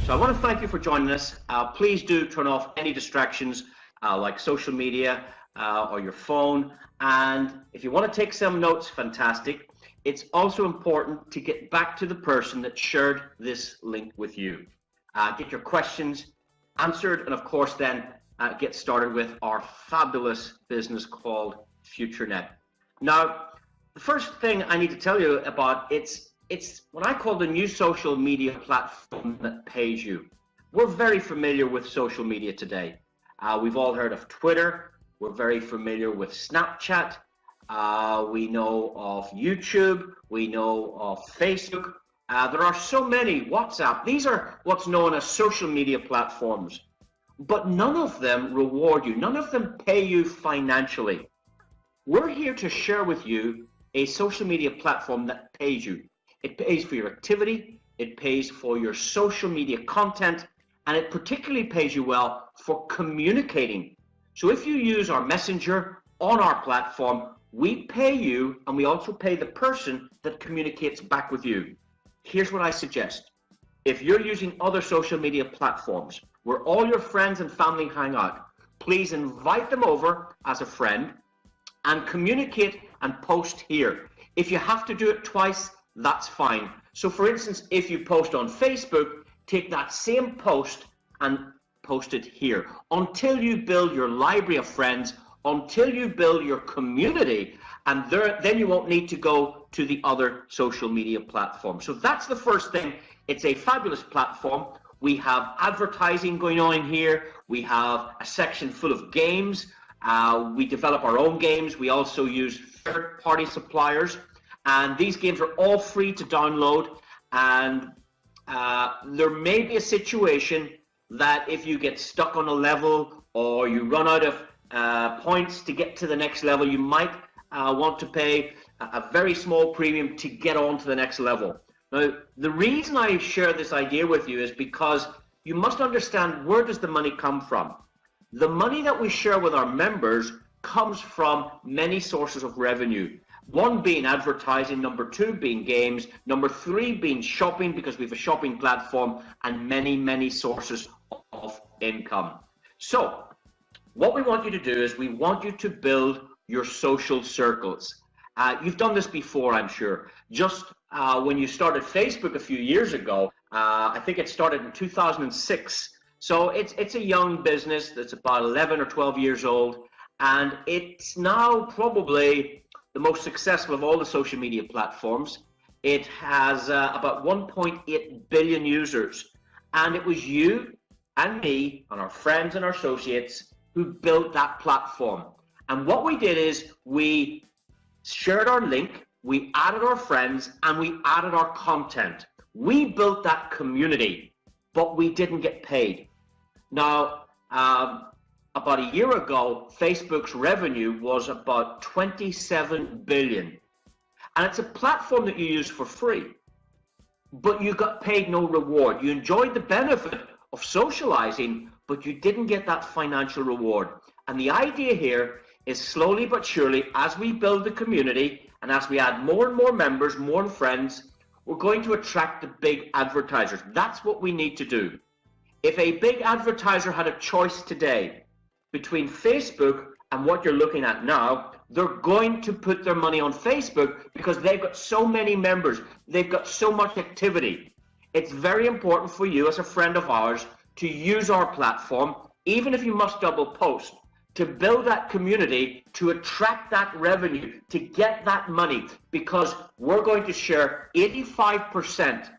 So I want to thank you for joining us. Please do turn off any distractions like social media or your phone. And if you want to take some notes, fantastic. It's also important to get back to the person that shared this link with you. Get your questions answered, and of course then get started with our fabulous business called FutureNet. Now, the first thing I need to tell you about, it's what I call the new social media platform that pays you. We're very familiar with social media today. We've all heard of Twitter. We're very familiar with Snapchat. We know of YouTube. We know of Facebook. There are so many, WhatsApp. These are what's known as social media platforms. But none of them reward you. None of them pay you financially. We're here to share with you a social media platform that pays you. It pays for your activity, it pays for your social media content, and it particularly pays you well for communicating. So if you use our messenger on our platform, we pay you, and we also pay the person that communicates back with you. Here's what I suggest. If you're using other social media platforms where all your friends and family hang out, please invite them over as a friend and communicate and post here. If you have to do it twice, that's fine. So for instance, if you post on Facebook, take that same post and post it here until you build your library of friends, until you build your community, and then you won't need to go to the other social media platforms. So that's the first thing. It's a fabulous platform. We have advertising going on here. We have a section full of games. We develop our own games. We also use third-party suppliers. And these games are all free to download. And there may be a situation that if you get stuck on a level or you run out of points to get to the next level, you might want to pay a very small premium to get on to the next level. Now, the reason I share this idea with you is because you must understand, where does the money come from? The money that we share with our members comes from many sources of revenue. One being advertising, number two being games, number three being shopping, because we have a shopping platform, and many, many sources of income. So what we want you to do is we want you to build your social circles. You've done this before, I'm sure. Just when you started Facebook a few years ago, I think it started in 2006. So it's a young business that's about 11 or 12 years old, and it's now probably the most successful of all the social media platforms. It has about 1.8 billion users, and it was you and me and our friends and our associates who built that platform. And what we did is we shared our link, we added our friends, and we added our content. We built that community, but we didn't get paid. Now, about a year ago, Facebook's revenue was about 27 billion. And it's a platform that you use for free, but you got paid no reward. You enjoyed the benefit of socializing, but you didn't get that financial reward. And the idea here is, slowly but surely, as we build the community and as we add more and more members, more friends, we're going to attract the big advertisers. That's what we need to do. If a big advertiser had a choice today between Facebook and what you're looking at now, they're going to put their money on Facebook because they've got so many members, they've got so much activity. It's very important for you as a friend of ours to use our platform, even if you must double post, to build that community, to attract that revenue, to get that money, because we're going to share 85%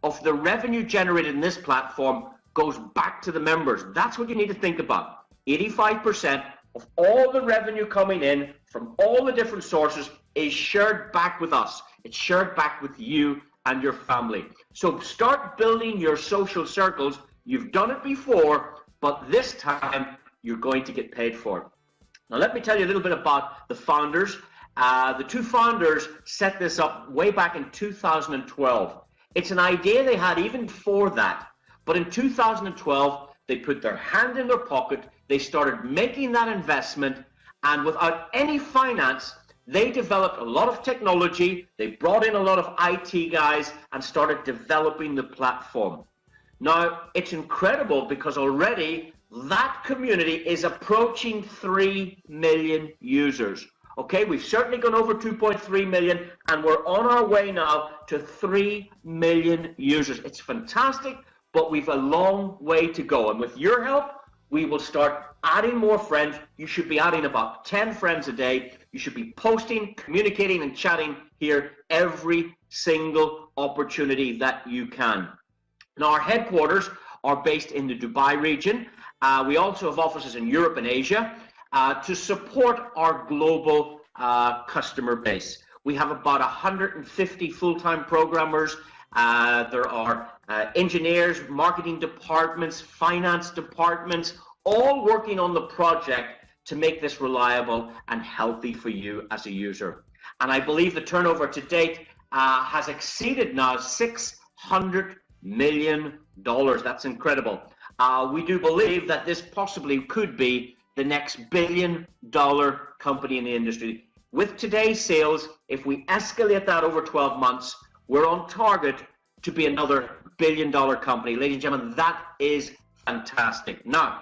of the revenue generated in this platform goes back to the members. That's what you need to think about. 85% of all the revenue coming in from all the different sources is shared back with us. It's shared back with you and your family. So start building your social circles. You've done it before, but this time you're going to get paid for it. Now let me tell you a little bit about the founders. The two founders set this up way back in 2012. It's an idea they had even before that, but in 2012 they put their hand in their pocket, they started making that investment, and without any finance, they developed a lot of technology, they brought in a lot of IT guys and started developing the platform. Now, it's incredible because already that community is approaching 3 million users. Okay, we've certainly gone over 2.3 million, and we're on our way now to 3 million users. It's fantastic, but we've a long way to go. And with your help, we will start adding more friends. You should be adding about 10 friends a day. You should be posting, communicating, and chatting here every single opportunity that you can. Now, our headquarters are based in the Dubai region. We also have offices in Europe and Asia to support our global customer base. We have about 150 full-time programmers. There are engineers, marketing departments, finance departments, all working on the project to make this reliable and healthy for you as a user. And I believe the turnover to date has exceeded now $600 million. That's incredible. We do believe that this possibly could be the next billion-dollar company in the industry. With today's sales, if we escalate that over 12 months, we're on target to be another billion-dollar company. Ladies and gentlemen, that is fantastic. Now,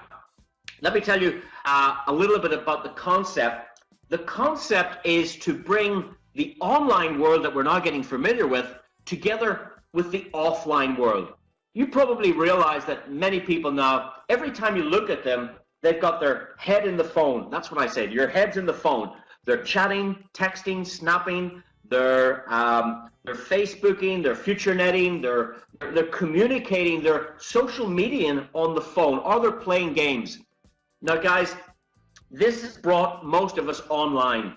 let me tell you a little bit about the concept. The concept is to bring the online world that we're now getting familiar with together with the offline world. You probably realize that many people now, every time you look at them, they've got their head in the phone. That's what I say. Your head's in the phone. They're chatting, texting, snapping. They're Facebooking. They're futurenetting. They're communicating. They're social media on the phone, or they're playing games. Now, guys, this has brought most of us online,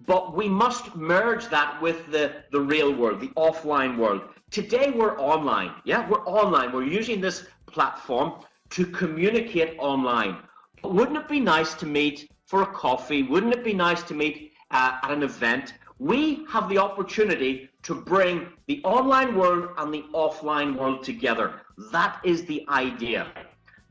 but we must merge that with the real world, the offline world. Today we're online. Yeah, we're online. We're using this platform to communicate online. But wouldn't it be nice to meet for a coffee? Wouldn't it be nice to meet at an event? We have the opportunity to bring the online world and the offline world together. That is the idea.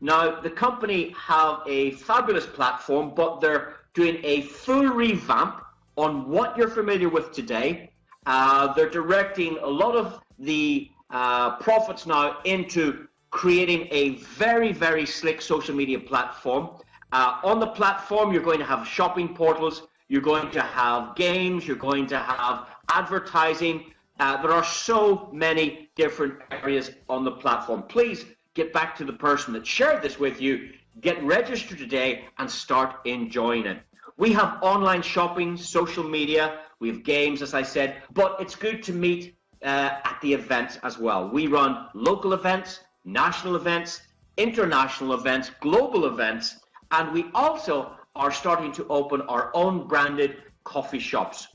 Now, the company have a fabulous platform, but they're doing a full revamp on what you're familiar with today. They're directing a lot of the profits now into creating a very, very slick social media platform. On the platform, you're going to have shopping portals, you're going to have games, you're going to have advertising. There are so many different areas on the platform. Please get back to the person that shared this with you, get registered today, and start enjoying it. We have online shopping, social media, we have games, as I said, but it's good to meet at the events as well. We run local events, national events, international events, global events, and we also are starting to open our own branded coffee shops.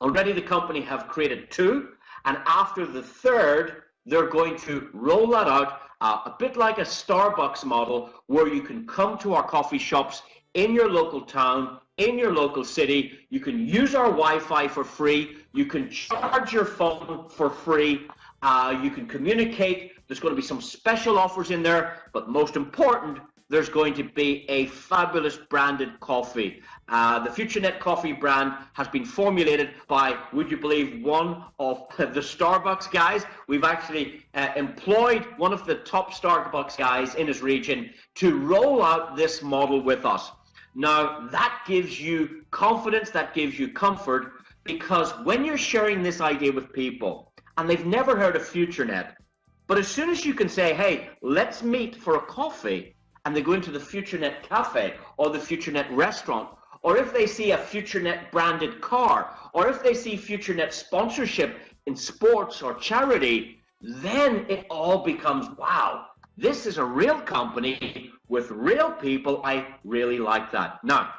Already the company have created 2, and after the 3rd, they're going to roll that out a bit like a Starbucks model, where you can come to our coffee shops in your local town, in your local city. You can use our Wi-Fi for free. You can charge your phone for free. You can communicate. There's going to be some special offers in there, but most important, there's going to be a fabulous branded coffee. The FutureNet coffee brand has been formulated by, would you believe, one of the Starbucks guys. We've actually employed one of the top Starbucks guys in his region to roll out this model with us. Now, that gives you confidence, that gives you comfort, because when you're sharing this idea with people, and they've never heard of FutureNet, but as soon as you can say, hey, let's meet for a coffee, and they go into the FutureNet cafe or the FutureNet restaurant, or if they see a FutureNet branded car, or if they see FutureNet sponsorship in sports or charity, then it all becomes, wow, this is a real company with real people. I really like that. Now,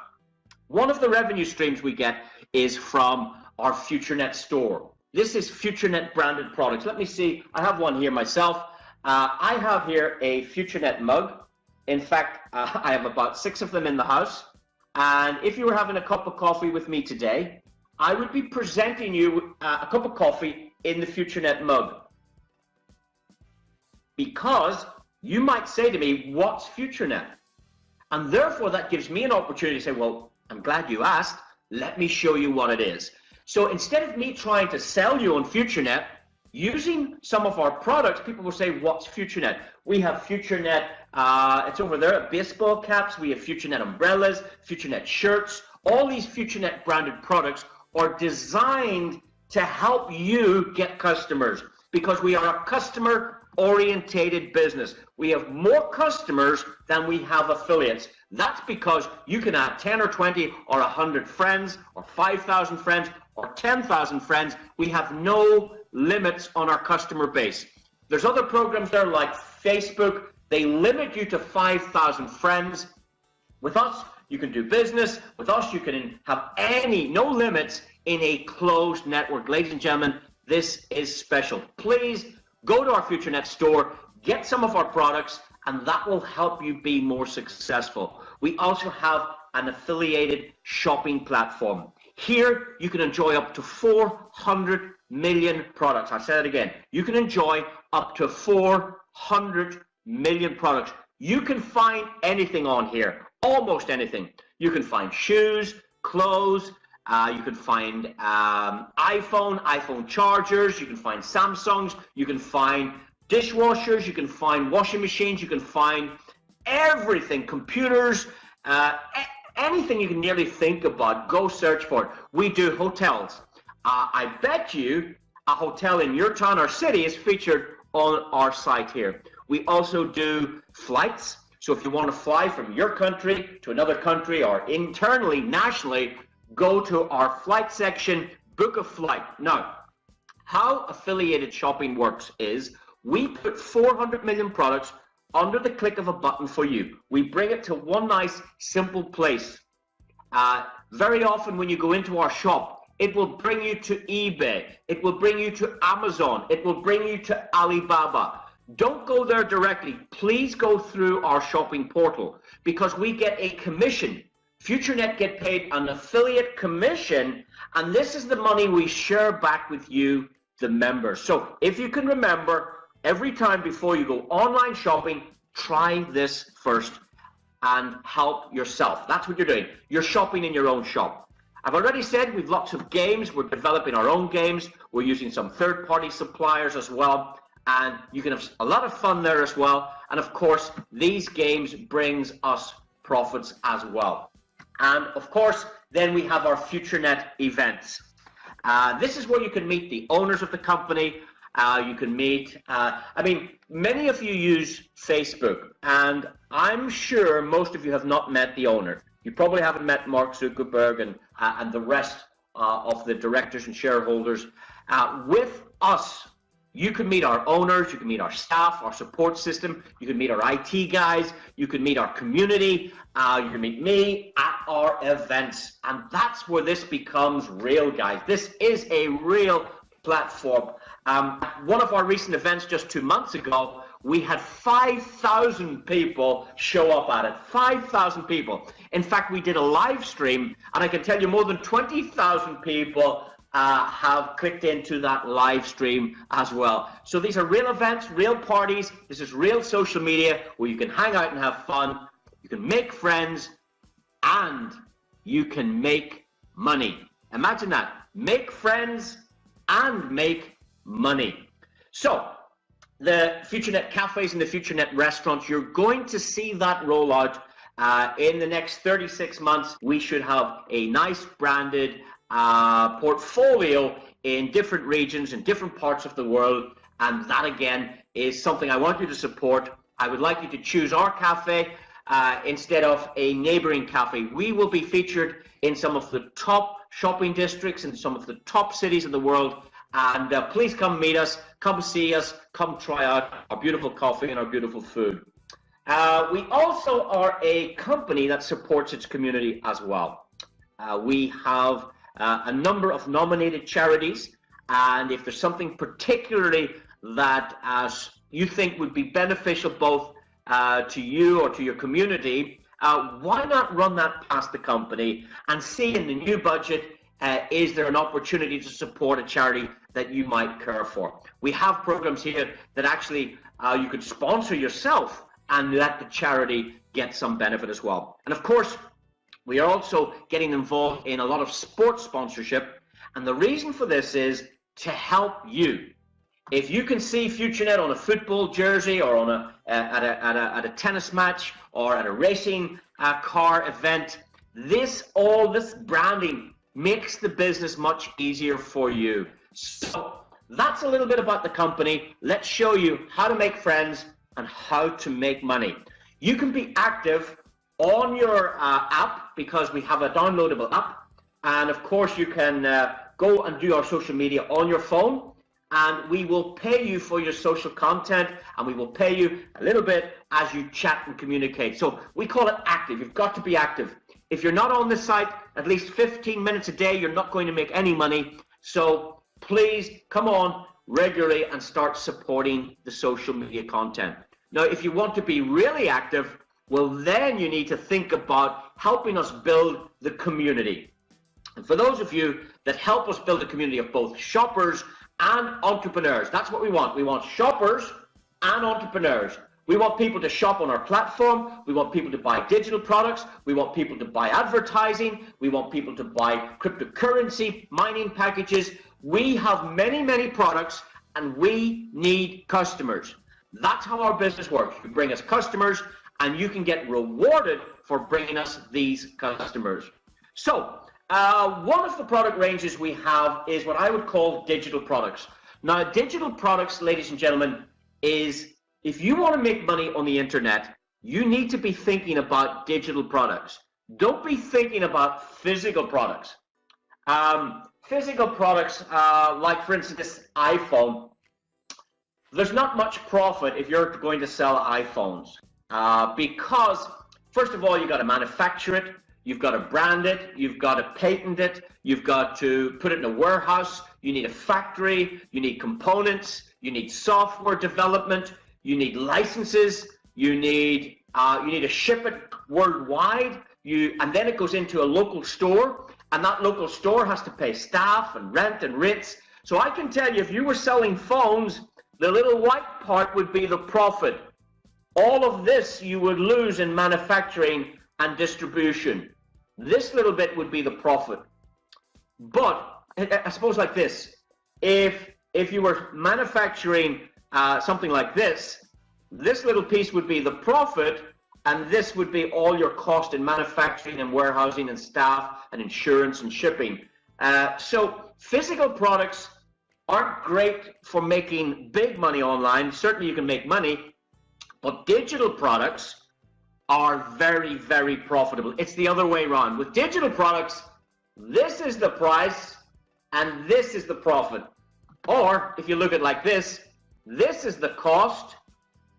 one of the revenue streams we get is from our FutureNet store. This is FutureNet branded products. Let me see, I have one here myself. I have here a FutureNet mug. In fact, I have about 6 of them in the house. And if you were having a cup of coffee with me today, I would be presenting you a cup of coffee in the FutureNet mug. Because you might say to me, what's FutureNet? And therefore that gives me an opportunity to say, well, I'm glad you asked. Let me show you what it is. So instead of me trying to sell you on FutureNet, using some of our products, people will say, what's FutureNet? We have FutureNet, it's over there at baseball caps. We have FutureNet umbrellas, FutureNet shirts. All these FutureNet branded products are designed to help you get customers, because we are a customer orientated business. We have more customers than we have affiliates. That's because you can add 10 or 20 or 100 friends or 5,000 friends or 10,000 friends. We have no limits on our customer base. There's other programs there like Facebook. They limit you to 5,000 friends. With us, you can do business. With us, you can have no limits in a closed network. Ladies and gentlemen, this is special. Please go to our FutureNet store, get some of our products, and that will help you be more successful. We also have an affiliated shopping platform. Here, you can enjoy up to 400 million products. I'll say that again. You can enjoy up to 400 million products. You can find anything on here, almost anything. You can find shoes, clothes, you can find iPhone chargers, you can find Samsungs, you can find dishwashers, you can find washing machines, you can find everything, computers, anything you can nearly think about. Go search for it. We do hotels. I bet you a hotel in your town or city is featured on our site here. We also do flights. So if you want to fly from your country to another country or internally, nationally, go to our flight section, book a flight. Now, how affiliated shopping works is we put 400 million products under the click of a button for you. We bring it to one nice, simple place. Very often when you go into our shop, it will bring you to eBay. It will bring you to Amazon. It will bring you to Alibaba. Don't go there directly. Please go through our shopping portal, because we get a commission. FutureNet get paid an affiliate commission, and this is the money we share back with you, the members. So if you can remember, every time before you go online shopping, try this first and help yourself. That's what you're doing. You're shopping in your own shop. I've already said we've lots of games. We're developing our own games. We're using some third-party suppliers as well, and you can have a lot of fun there as well. And of course, these games brings us profits as well. And of course, then we have our FutureNet events. This is where you can meet the owners of the company. You can meet, many of you use Facebook, and I'm sure most of you have not met the owner. You probably haven't met Mark Zuckerberg and the rest of the directors and shareholders. With us, you can meet our owners, you can meet our staff, our support system, you can meet our IT guys, you can meet our community, you can meet me at our events. And that's where this becomes real, guys. This is a real platform. One of our recent events just 2 months ago, we had 5,000 people show up at it. 5,000 people. In fact, we did a live stream, and I can tell you more than 20,000 people have clicked into that live stream as well. So these are real events, real parties. This is real social media where you can hang out and have fun. You can make friends, and you can make money. Imagine that. Make friends and make money. So the FutureNet cafes and the FutureNet restaurants, you're going to see that roll out in the next 36 months. We should have a nice branded portfolio in different regions, in different parts of the world, and that again is something I want you to support. I would like you to choose our cafe instead of a neighboring cafe. We will be featured in some of the top shopping districts in some of the top cities in the world, and please come meet us, come see us, come try out our beautiful coffee and our beautiful food. We also are a company that supports its community as well. We have a number of nominated charities, and if there's something particularly that you think would be beneficial both to you or to your community, why not run that past the company and see in the new budget, is there an opportunity to support a charity that you might care for? We have programs here that actually you could sponsor yourself and let the charity get some benefit as well. And of course, we are also getting involved in a lot of sports sponsorship, and the reason for this is to help you. If you can see FutureNet on a football jersey or on at a tennis match or at a racing car event, all this branding makes the business much easier for you. So that's a little bit about the company. Let's show you how to make friends and how to make money. You can be active on your app because we have a downloadable app, and of course you can go and do our social media on your phone, and we will pay you for your social content, and we will pay you a little bit as you chat and communicate. So we call it active. You've got to be active. If you're not on the site at least 15 minutes a day, you're not going to make any money. So please come on regularly and start supporting the social media content. Now, if you want to be really active, well, then you need to think about helping us build the community. And for those of you that help us build a community of both shoppers and entrepreneurs, that's what we want. We want shoppers and entrepreneurs. We want people to shop on our platform. We want people to buy digital products. We want people to buy advertising. We want people to buy cryptocurrency, mining packages. We have many, many products, and we need customers. That's how our business works. You bring us customers, and you can get rewarded for bringing us these customers. So one of the product ranges we have is what I would call digital products. Now, digital products, ladies and gentlemen, is if you want to make money on the internet, you need to be thinking about digital products. Don't be thinking about physical products. Physical products, like for instance this iPhone, there's not much profit if you're going to sell iPhones because first of all, you got to manufacture it, you've got to brand it, you've got to patent it, you've got to put it in a warehouse, you need a factory, you need components, you need software development, you need licenses, you need to ship it worldwide, and then it goes into a local store, and that local store has to pay staff and rent and rates. So I can tell you, if you were selling phones, the little white part would be the profit. All of this you would lose in manufacturing and distribution. This little bit would be the profit. But I suppose like this, if you were manufacturing something like this little piece would be the profit, and this would be all your cost in manufacturing and warehousing and staff and insurance and shipping. So physical products aren't great for making big money online. Certainly you can make money, but digital products are very, very profitable. It's the other way around. With digital products, this is the price and this is the profit. Or if you look at it like this is the cost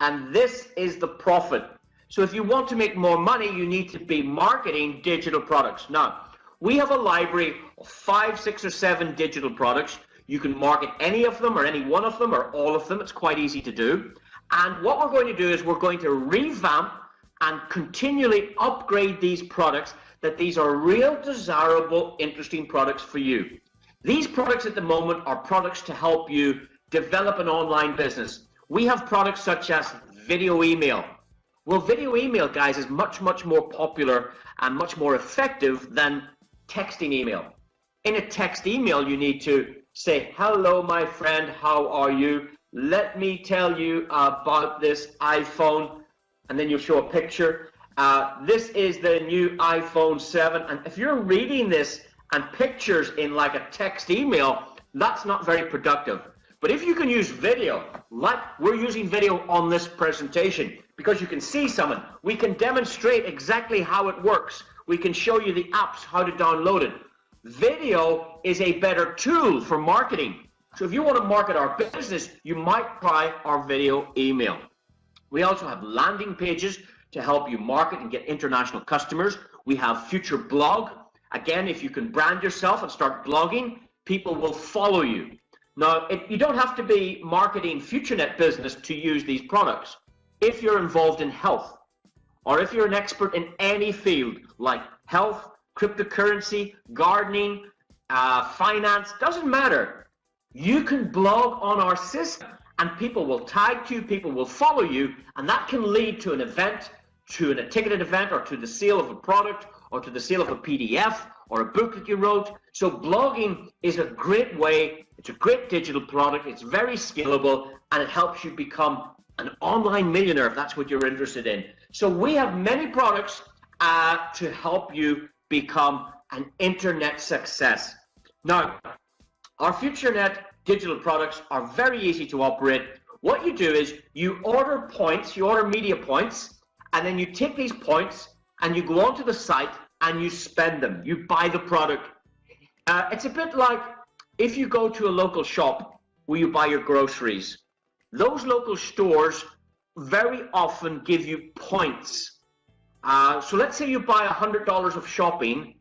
and this is the profit. So if you want to make more money, you need to be marketing digital products. Now, we have a library of 5, 6, or 7 digital products. You can market any of them or any one of them or all of them. It's quite easy to do. And what we're going to do is we're going to revamp and continually upgrade these products, that these are real, desirable, interesting products for you. These products at the moment are products to help you develop an online business. We have products such as video email. Well, video email, guys, is much, much more popular and much more effective than texting email. In a text email, you need to say, hello, my friend, how are you? Let me tell you about this iPhone, and then you'll show a picture. This is the new iPhone 7, and if you're reading this and pictures in like a text email, that's not very productive. But if you can use video, like we're using video on this presentation, because you can see someone, we can demonstrate exactly how it works. We can show you the apps, how to download it. Video is a better tool for marketing. So if you want to market our business, you might try our video email. We also have landing pages to help you market and get international customers. We have Future Blog. Again, if you can brand yourself and start blogging, people will follow you. Now, you don't have to be marketing FutureNet business to use these products. If you're involved in health, or if you're an expert in any field like health, cryptocurrency, gardening, finance, doesn't matter. You can blog on our system and people will tag you, people will follow you, and that can lead to an event, to a ticketed event, or to the sale of a product, or to the sale of a PDF, or a book that you wrote. So blogging is a great way. It's a great digital product. It's very scalable, and it helps you become an online millionaire if that's what you're interested in. So we have many products to help you become an internet success. Now, our FutureNet digital products are very easy to operate. What you do is you order points, you order media points, and then you take these points and you go onto the site and you spend them. You buy the product. It's a bit like if you go to a local shop where you buy your groceries. Those local stores very often give you points. So let's say you buy $100 of shopping.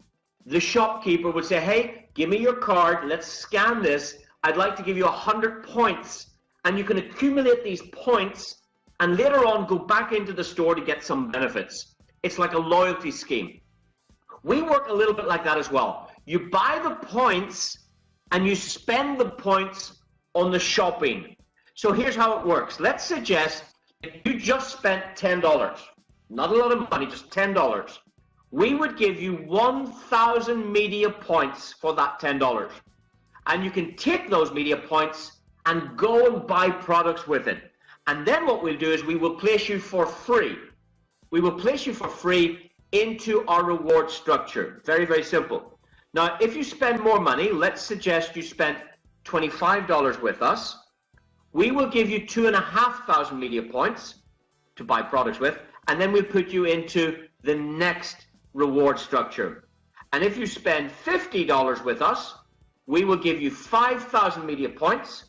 The shopkeeper would say, hey, give me your card, let's scan this. I'd like to give you 100 points. And you can accumulate these points and later on go back into the store to get some benefits. It's like a loyalty scheme. We work a little bit like that as well. You buy the points and you spend the points on the shopping. So here's how it works. Let's suggest that you just spent $10. Not a lot of money, just $10. We would give you 1,000 media points for that $10. And you can take those media points and go and buy products with it. And then what we'll do is we will place you for free. We will place you for free into our reward structure. Very, very simple. Now, if you spend more money, let's suggest you spent $25 with us. We will give you 2,500 media points to buy products with, and then we'll put you into the next reward structure. And if you spend $50 with us, we will give you 5,000 media points.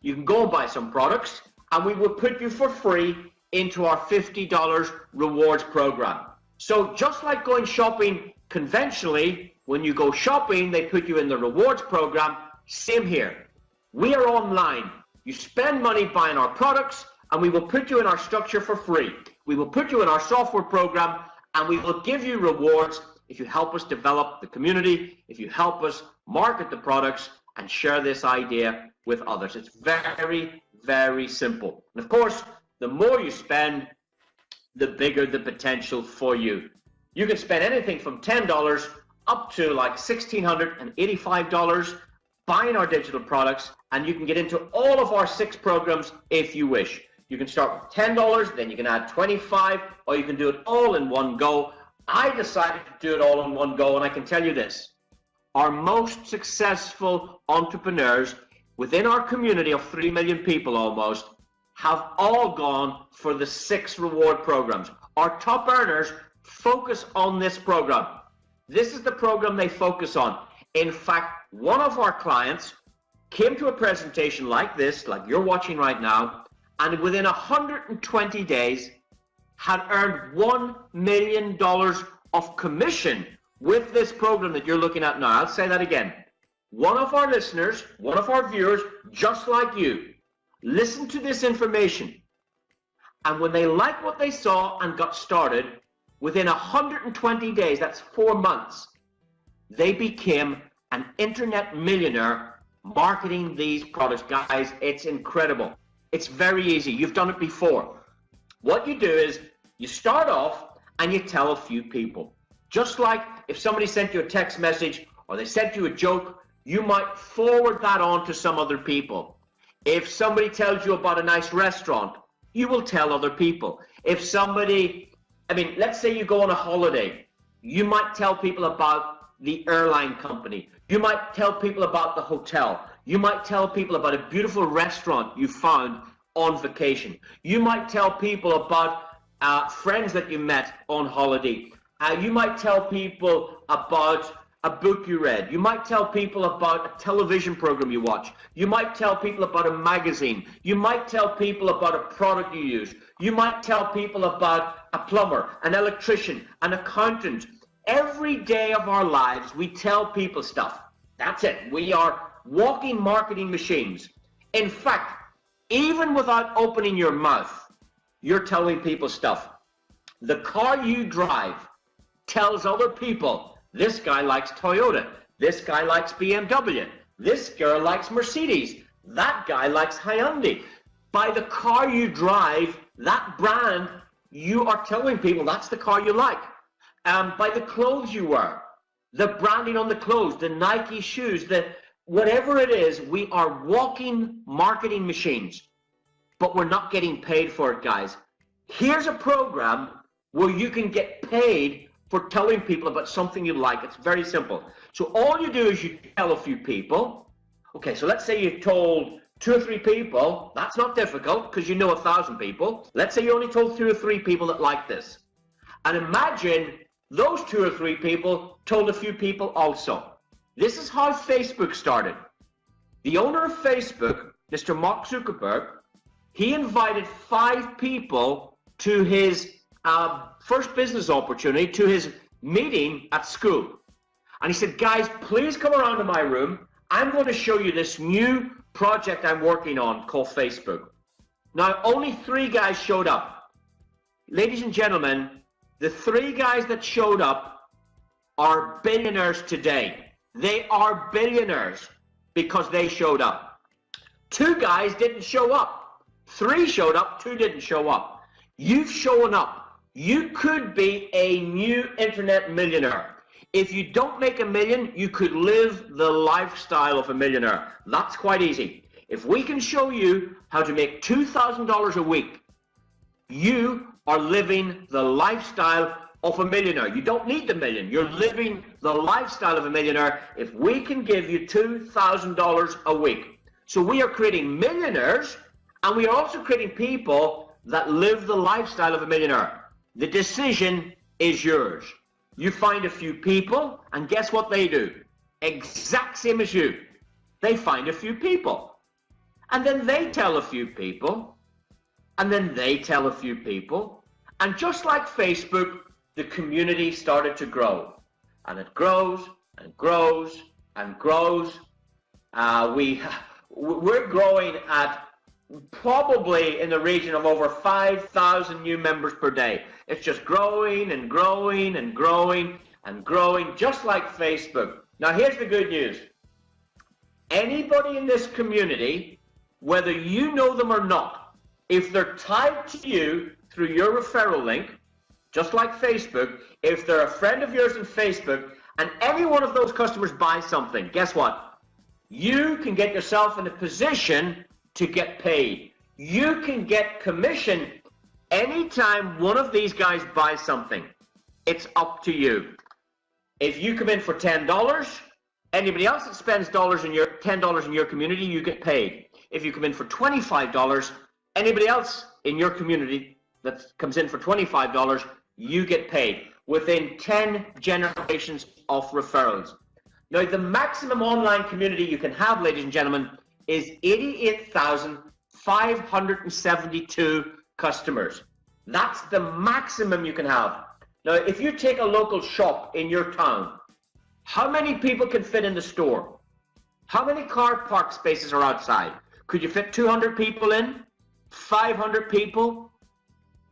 You can go and buy some products, and we will put you for free into our $50 rewards program. So just like going shopping conventionally, when you go shopping, they put you in the rewards program. Same here. We are online. You spend money buying our products, and we will put you in our structure for free. We will put you in our software program, and we will give you rewards if you help us develop the community, if you help us market the products and share this idea with others. It's very, very simple. And of course, the more you spend, the bigger the potential for you. You can spend anything from $10 up to like $1,685 buying our digital products, and you can get into all of our 6 programs if you wish. You can start with $10, then you can add $25, or you can do it all in one go. I decided to do it all in one go, and I can tell you this. Our most successful entrepreneurs within our community of 3 million people almost have all gone for the 6 reward programs. Our top earners focus on this program. This is the program they focus on. In fact, one of our clients came to a presentation like this, like you're watching right now, and within 120 days had earned $1 million of commission with this program that you're looking at now. I'll say that again. One of our listeners, one of our viewers, just like you, listened to this information, and when they liked what they saw and got started, within 120 days, that's 4 months, they became an internet millionaire marketing these products. Guys, it's incredible. It's very easy. You've done it before. What you do is you start off and you tell a few people. Just like if somebody sent you a text message or they sent you a joke, you might forward that on to some other people. If somebody tells you about a nice restaurant, you will tell other people. If somebody, let's say you go on a holiday, you might tell people about the airline company. You might tell people about the hotel. You might tell people about a beautiful restaurant you found on vacation. You might tell people about friends that you met on holiday. You might tell people about a book you read. You might tell people about a television program you watch. You might tell people about a magazine. You might tell people about a product you use. You might tell people about a plumber, an electrician, an accountant. Every day of our lives, we tell people stuff. That's it. We are walking marketing machines. In fact, even without opening your mouth, you're telling people stuff. The car you drive tells other people, this guy likes Toyota, this guy likes BMW, this girl likes Mercedes, that guy likes Hyundai. By the car you drive, that brand, you are telling people that's the car you like. By the clothes you wear, the branding on the clothes, the Nike shoes, whatever it is, we are walking marketing machines, but we're not getting paid for it, guys. Here's a program where you can get paid for telling people about something you like. It's very simple. So all you do is you tell a few people. Okay, so let's say you told 2 or 3 people. That's not difficult because you know 1,000 people. Let's say you only told 2 or 3 people that like this. And imagine those 2 or 3 people told a few people also. This is how Facebook started. The owner of Facebook, Mr. Mark Zuckerberg, he invited 5 people to his first business opportunity, to his meeting at school. And he said, guys, please come around to my room. I'm going to show you this new project I'm working on called Facebook. Now, only 3 guys showed up. Ladies and gentlemen, the 3 guys that showed up are billionaires today. They are billionaires because they showed up. 2 guys didn't show up. 3 showed up, 2 didn't show up. You've shown up. You could be a new internet millionaire. If you don't make $1 million, you could live the lifestyle of a millionaire. That's quite easy. If we can show you how to make $2,000 a week, you are living the lifestyle of a millionaire. You don't need the million. You're living the lifestyle of a millionaire if we can give you $2,000 a week. So we are creating millionaires, and we are also creating people that live the lifestyle of a millionaire. The decision is yours. You find a few people, and guess what they do? Exact same as you. They find a few people. And then they tell a few people. And then they tell a few people. And just like Facebook, the community started to grow. And it grows and grows and grows. We're growing at probably in the region of over 5,000 new members per day. It's just growing and growing and growing and growing, just like Facebook. Now, here's the good news. Anybody in this community, whether you know them or not, if they're tied to you through your referral link, just like Facebook, if they're a friend of yours in Facebook, and any one of those customers buys something, guess what? You can get yourself in a position to get paid. You can get commission anytime one of these guys buys something. It's up to you. If you come in for $10, anybody else that spends $10 in your community, you get paid. If you come in for $25, anybody else in your community that comes in for $25, you get paid within 10 generations of referrals. Now, the maximum online community you can have, ladies and gentlemen, is 88,572 customers. That's the maximum you can have. Now, if you take a local shop in your town, how many people can fit in the store? How many car park spaces are outside? Could you fit 200 people in? 500 people?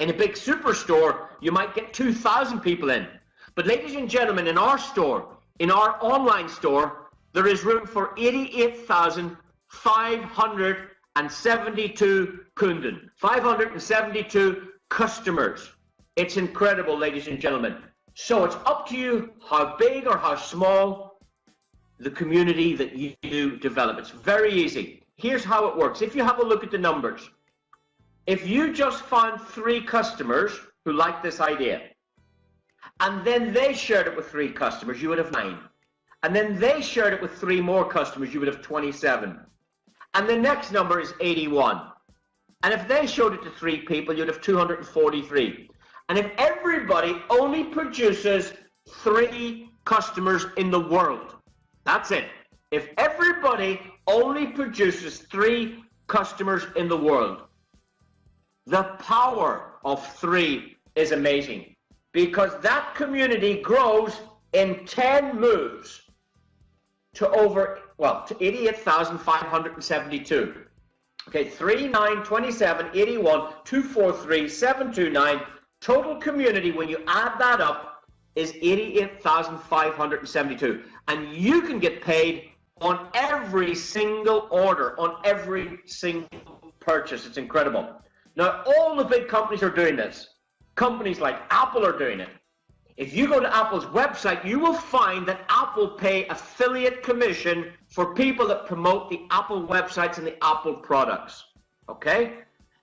In a big superstore, you might get 2,000 people in. But ladies and gentlemen, in our store, in our online store, there is room for 88,572 kunden, 572 customers. It's incredible, ladies and gentlemen. So it's up to you how big or how small the community that you develop. It's very easy. Here's how it works. If you have a look at the numbers, if you just found 3 customers who liked this idea, and then they shared it with 3 customers, you would have 9. And then they shared it with 3 more customers, you would have 27. And the next number is 81. And if they showed it to 3 people, you'd have 243. And if everybody only produces 3 customers in the world, that's it. If everybody only produces 3 customers in the world, the power of 3 is amazing, because that community grows in 10 moves to to 88,572. Okay, 3, 9, 27, 81, 243, 729. Total community, when you add that up, is 88,572. And you can get paid on every single order, on every single purchase. It's incredible. Now, all the big companies are doing this. Companies like Apple are doing it. If you go to Apple's website, you will find that Apple pay affiliate commission for people that promote the Apple websites and the Apple products, okay?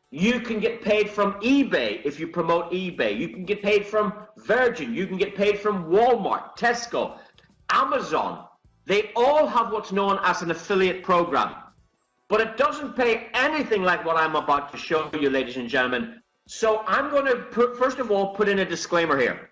You can get paid from eBay if you promote eBay. You can get paid from Virgin. You can get paid from Walmart, Tesco, Amazon. They all have what's known as an affiliate program. But it doesn't pay anything like what I'm about to show you, ladies and gentlemen. So I'm going to, first of all, put in a disclaimer here.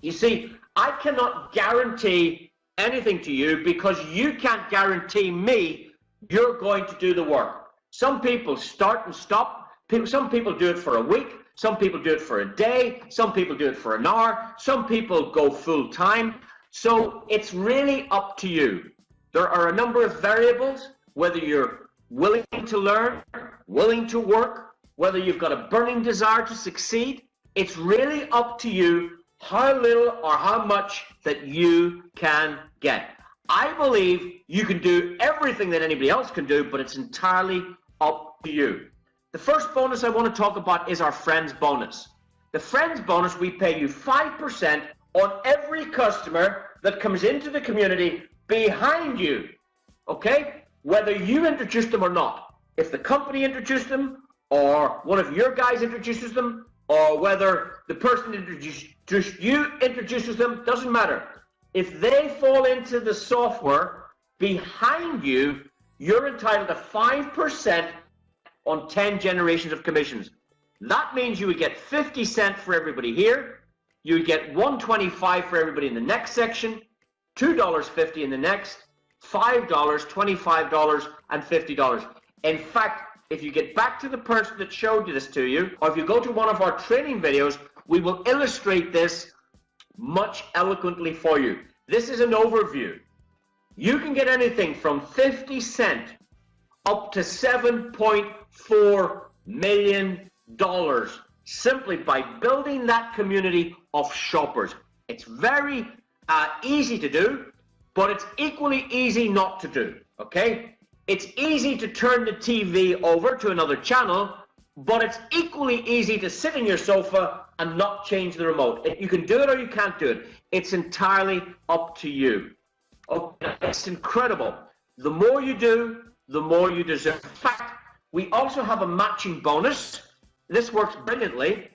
You see, I cannot guarantee anything to you because you can't guarantee me you're going to do the work. Some people start and stop. Some people do it for a week. Some people do it for a day. Some people do it for an hour. Some people go full time. So it's really up to you. There are a number of variables, whether you're willing to learn, willing to work, whether you've got a burning desire to succeed. It's really up to you how little or how much that you can get. I believe you can do everything that anybody else can do, but it's entirely up to you. The first bonus I want to talk about is our Friends bonus. The Friends bonus, we pay you 5% on every customer that comes into the community behind you, okay? Whether you introduce them or not. If the company introduced them, or one of your guys introduces them, or whether the person introduces them, doesn't matter. If they fall into the software behind you, you're entitled to 5% on 10 generations of commissions. That means you would get 50 cents for everybody here, you would get $1.25 for everybody in the next section, $2.50 in the next, $5, $25, and $50. In fact, if you get back to the person that showed this to you, or if you go to one of our training videos, we will illustrate this much eloquently for you. This is an overview. You can get anything from 50 cents up to $7.4 million simply by building that community of shoppers. It's very easy to do, but it's equally easy not to do, okay? It's easy to turn the TV over to another channel, but it's equally easy to sit in your sofa and not change the remote. You can do it or you can't do it. It's entirely up to you. Okay, it's incredible. The more you do, the more you deserve. In fact, we also have a matching bonus. This works brilliantly.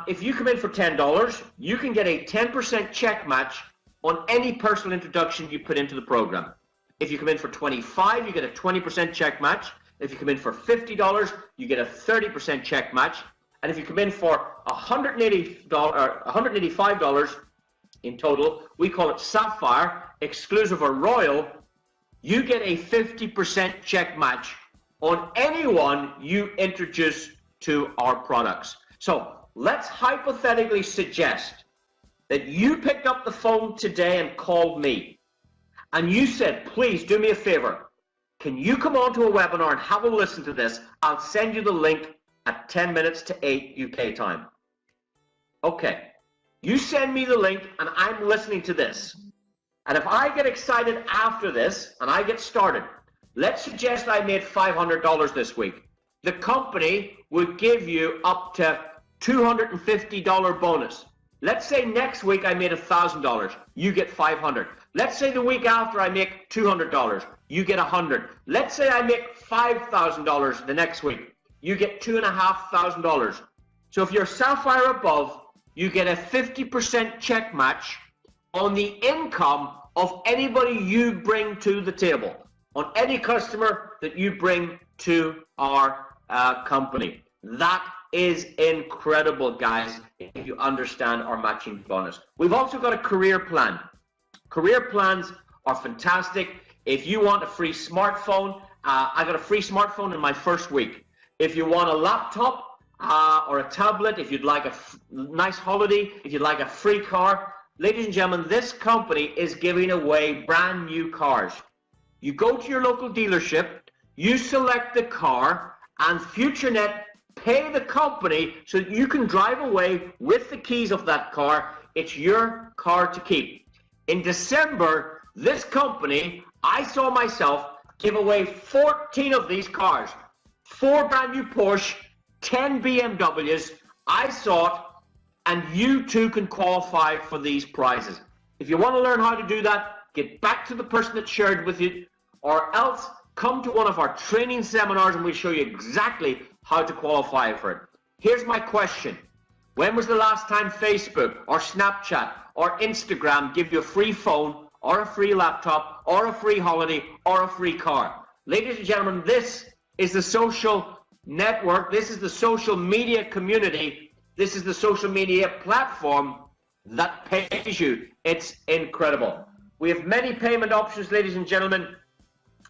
If you come in for $10, you can get a 10% check match on any personal introduction you put into the program. If you come in for $25, you get a 20% check match. If you come in for $50, you get a 30% check match. And if you come in for $185 in total, we call it Sapphire, exclusive or Royal, you get a 50% check match on anyone you introduce to our products. So let's hypothetically suggest that you picked up the phone today and called me, and you said, please do me a favor. Can you come on to a webinar and have a listen to this? I'll send you the link at 10 minutes to 8 UK time. Okay, you send me the link and I'm listening to this. And if I get excited after this and I get started, let's suggest I made $500 this week. The company would give you up to $250 bonus. Let's say next week I made $1,000, you get $500. Let's say the week after I make $200, you get $100. Let's say I make $5,000 the next week, you get $2,500. So if you're Sapphire above, you get a 50% check match on the income of anybody you bring to the table, on any customer that you bring to our company. That is incredible, guys, if you understand our matching bonus. We've also got a career plan. Career plans are fantastic. If you want a free smartphone, I got a free smartphone in my first week. If you want a laptop or a tablet, if you'd like a nice holiday, if you'd like a free car, ladies and gentlemen, this company is giving away brand new cars. You go to your local dealership, you select the car, and FutureNet pay the company so that you can drive away with the keys of that car. It's your car to keep. In December, this company, I saw myself give away 14 of these cars. 4 brand new Porsche, 10 BMWs. I saw it and you too can qualify for these prizes. If you want to learn how to do that, get back to the person that shared with you, or else come to one of our training seminars and we'll show you exactly how to qualify for it. Here's my question. When was the last time Facebook or Snapchat or Instagram give you a free phone or a free laptop or a free holiday or a free car? Ladies and gentlemen, this is the social network. This is the social media community. This is the social media platform that pays you. It's incredible. We have many payment options, ladies and gentlemen.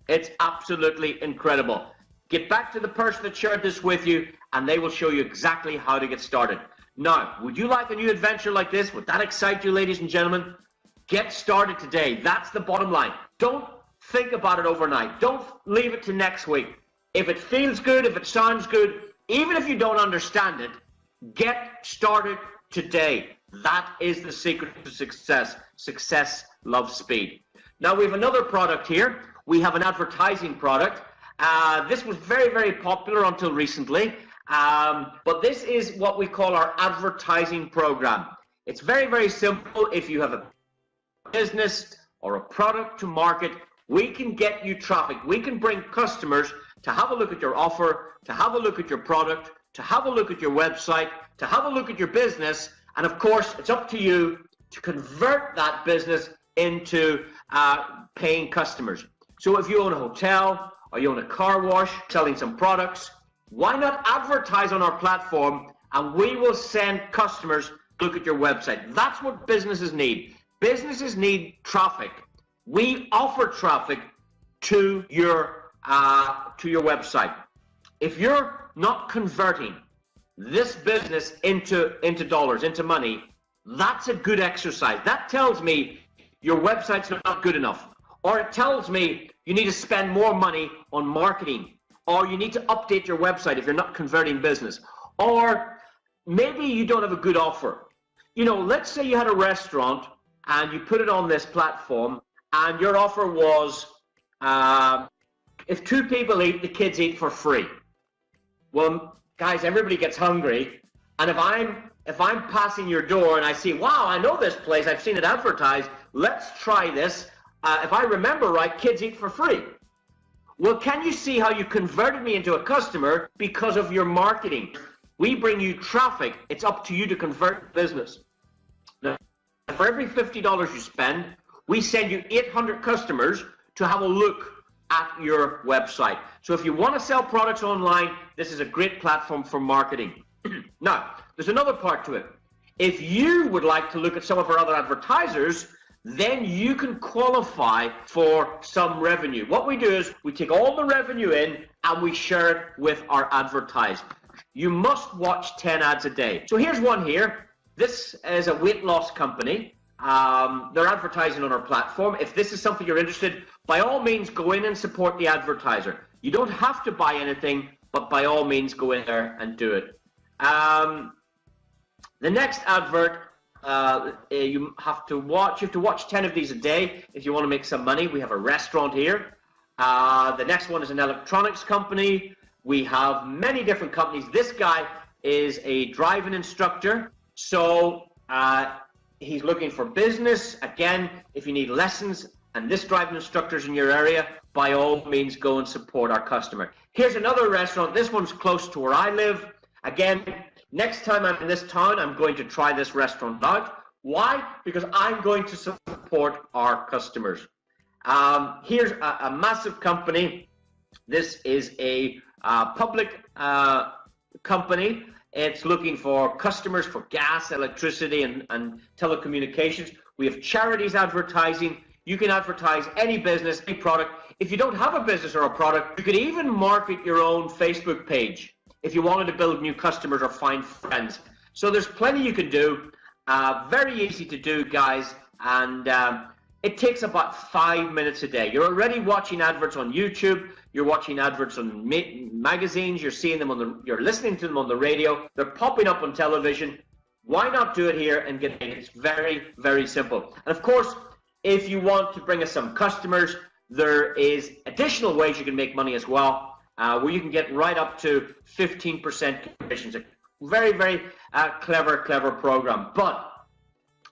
It's absolutely incredible. Get back to the person that shared this with you and they will show you exactly how to get started. Now, would you like a new adventure like this? Would that excite you, ladies and gentlemen? Get started today. That's the bottom line. Don't think about it overnight. Don't leave it to next week. If it feels good, if it sounds good, even if you don't understand it, get started today. That is the secret to success. Success loves speed. Now we have another product here. We have an advertising product. This was very, very popular until recently. But this is what we call our advertising program. It's very, very simple. If you have a business or a product to market, we can get you traffic. We can bring customers to have a look at your offer, to have a look at your product, to have a look at your website, to have a look at your business. And of course, it's up to you to convert that business into paying customers. So if you own a hotel or you own a car wash selling some products, why not advertise on our platform and we will send customers to look at your website? That's what businesses need. Businesses need traffic. We offer traffic to your website. If you're not converting this business into dollars, into money, that's a good exercise. That tells me your website's not good enough. Or it tells me you need to spend more money on marketing. Or you need to update your website if you're not converting business. Or maybe you don't have a good offer. You know, let's say you had a restaurant and you put it on this platform and your offer was, if 2 people eat, the kids eat for free. Well, guys, everybody gets hungry. And if I'm passing your door and I see, wow, I know this place, I've seen it advertised, let's try this. If I remember right, kids eat for free. Well, can you see how you converted me into a customer because of your marketing? We bring you traffic. It's up to you to convert business. Now, for every $50 you spend, we send you 800 customers to have a look at your website. So if you want to sell products online, this is a great platform for marketing. Now, there's another part to it. If you would like to look at some of our other advertisers, then you can qualify for some revenue. What we do is we take all the revenue in and we share it with our advertisers. You must watch 10 ads a day. So here's one here. This is a weight loss company. They're advertising on our platform. If this is something you're interested, by all means go in and support the advertiser. You don't have to buy anything, but by all means go in there and do it. The next advert, you have to watch 10 of these a day if you want to make some money. We have a restaurant here. The next one is an electronics company. We have many different companies. This guy is a driving instructor, so he's looking for business. Again, if you need lessons and this driving instructor's in your area, by all means go and support our customer. Here's another restaurant. This one's close to where I live. Again, next time I'm in this town, I'm going to try this restaurant out. Why? Because I'm going to support our customers. Here's a massive company. This is a public company. It's looking for customers for gas, electricity, and telecommunications. We have charities advertising. You can advertise any business, any product. If you don't have a business or a product, you could even market your own Facebook page if you wanted to build new customers or find friends. So there's plenty you can do. Very easy to do, guys, and it takes about 5 minutes a day. You're already watching adverts on YouTube. You're watching adverts on magazines. You're seeing them you're listening to them on the radio. They're popping up on television. Why not do it here and get it? It's very, very simple. And of course, if you want to bring us some customers, there is additional ways you can make money as well, where you can get right up to 15% commissions. Very, very clever program. But